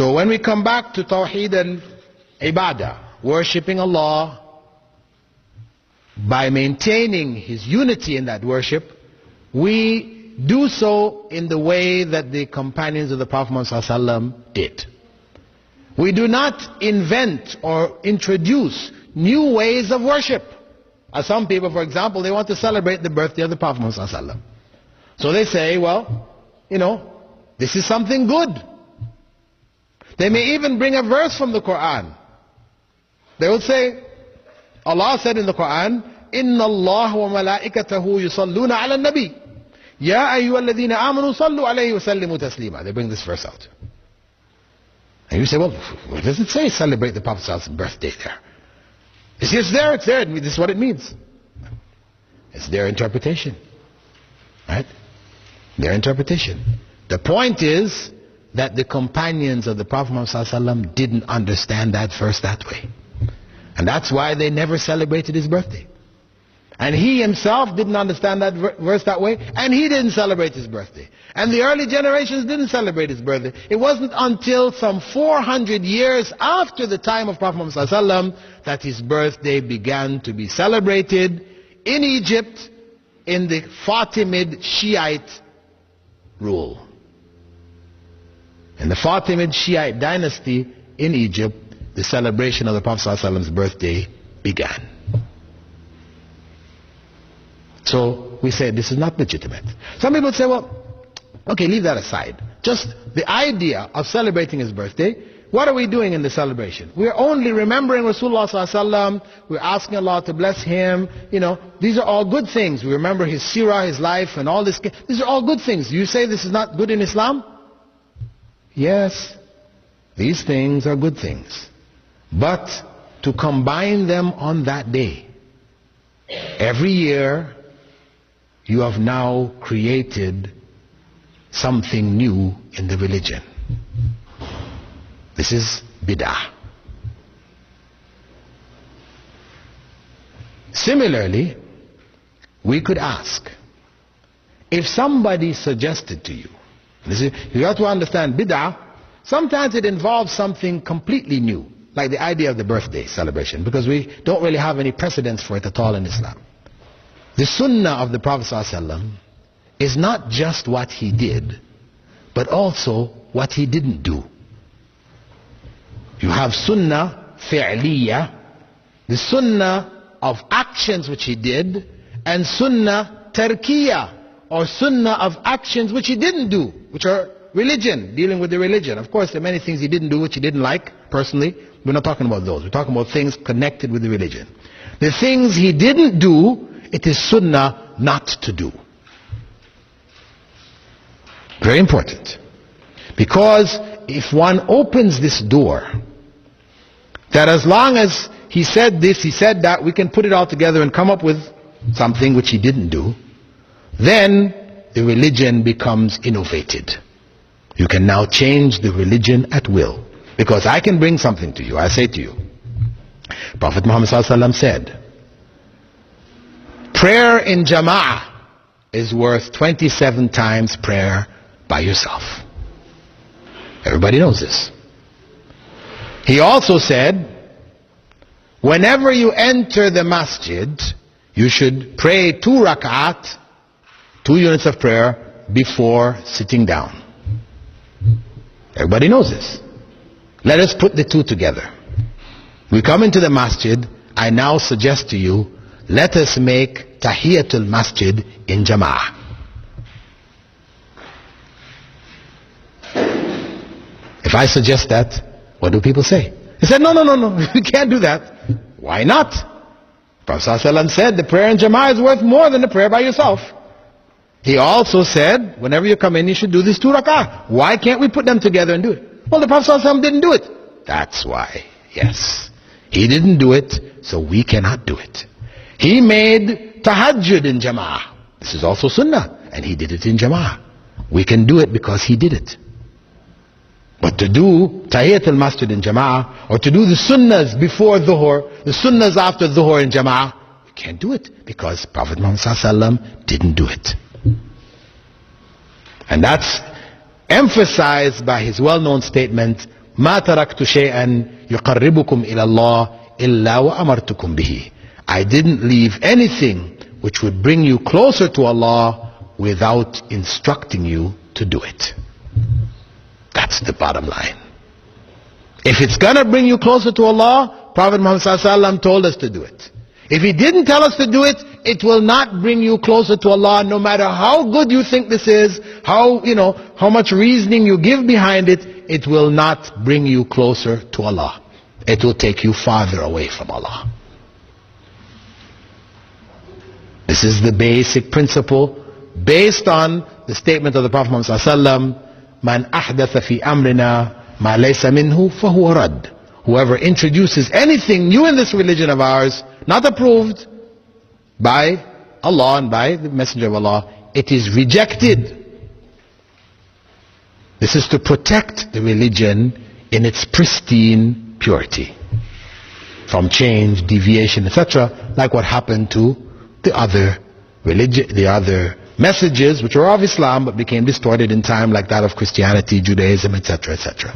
So when we come back to Tawheed al-Ibadah, worshipping Allah by maintaining His unity in that worship, we do so in the way that the companions of the Prophet ﷺ did. We do not invent or introduce new ways of worship. As some people, for example, they want to celebrate the birthday of the Prophet ﷺ. So they say, well, this is something good. They may even bring a verse from the Quran. They will say, Allah said in the Quran, Inna Allah wa malaikatahu yusalluna ala nabi. Ya ayyuhalladhina amanu sallu alayhi wa sallimu taslima. They bring this verse out. And you say, well, what does it say? Celebrate the Prophet's birthday there. It's there, it's there. This is what it means. It's their interpretation. Right? Their interpretation. The point is that the companions of the Prophet ﷺ didn't understand that verse that way. And that's why they never celebrated his birthday. And he himself didn't understand that verse that way, and he didn't celebrate his birthday. And the early generations didn't celebrate his birthday. It wasn't until some 400 years after the time of Prophet Muhammad ﷺ that his birthday began to be celebrated in Egypt in the Fatimid Shiite rule. In the Fatimid Shiite dynasty in Egypt, the celebration of the Prophet ﷺ's birthday began. So we say this is not legitimate. Some people say, well, okay, leave that aside. Just the idea of celebrating his birthday, what are we doing in the celebration? We're only remembering Rasulullah ﷺ. We're asking Allah to bless him. These are all good things. We remember his seerah, his life, and all this. These are all good things. You say this is not good in Islam? Yes, these things are good things. But to combine them on that day, every year, you have now created something new in the religion. This is bid'ah. Similarly, we could ask, if somebody suggested to you, you have to understand bid'ah, sometimes it involves something completely new, like the idea of the birthday celebration, because we don't really have any precedents for it at all in Islam. The sunnah of the Prophet ﷺ is not just what he did, but also what he didn't do. You have sunnah fi'liyah, the sunnah of actions which he did, and sunnah tarkiyah, or sunnah of actions which he didn't do, which are religion, dealing with the religion. Of course, there are many things he didn't do which he didn't like personally. We're not talking about those. We're talking about things connected with the religion. The things he didn't do, it is sunnah not to do. Very important. Because if one opens this door, that as long as he said this, he said that, we can put it all together and come up with something which he didn't do, then the religion becomes innovated. You can now change the religion at will. Because I can bring something to you. I say to you, Prophet Muhammad ﷺ said, prayer in jama'ah is worth 27 times prayer by yourself. Everybody knows this. He also said, whenever you enter the masjid, you should pray 2 rak'at, 2 units of prayer before sitting down. Everybody knows this. Let us put the two together. We come into the masjid, I now suggest to you, let us make tahiyatul masjid in jama'ah. If I suggest that, what do people say? They said, no, you can't do that. Why not? Prophet ﷺ said the prayer in jama'ah is worth more than the prayer by yourself. He also said, whenever you come in, you should do these 2 rak'ah. Why can't we put them together and do it? Well, the Prophet ﷺ didn't do it. That's why. Yes. He didn't do it, so we cannot do it. He made tahajjud in jama'ah. This is also sunnah. And he did it in jama'ah. We can do it because he did it. But to do tahiyyat al-masjid in jama'ah, or to do the sunnahs before dhuhr, the sunnahs after dhuhr in jama'ah, we can't do it because Prophet Muhammad ﷺ didn't do it. And that's emphasized by his well-known statement, ما تركت شيئا يقربكم إلى الله إلا وأمرتكم به. I didn't leave anything which would bring you closer to Allah without instructing you to do it. That's the bottom line. If it's gonna bring you closer to Allah, Prophet Muhammad ﷺ told us to do it. If he didn't tell us to do it, it will not bring you closer to Allah, no matter how good you think this is, how much reasoning you give behind it, it will not bring you closer to Allah. It will take you farther away from Allah. This is the basic principle based on the statement of the Prophet Muhammad ﷺ, Man ahdatha fi amrina ma laysa minhu fahuwa rad. Whoever introduces anything new in this religion of ours, not approved by Allah and by the Messenger of Allah, it is rejected. This is to protect the religion in its pristine purity from change, deviation, etc., like what happened to the other messages which were of Islam but became distorted in time, like that of Christianity, Judaism, etc., etc.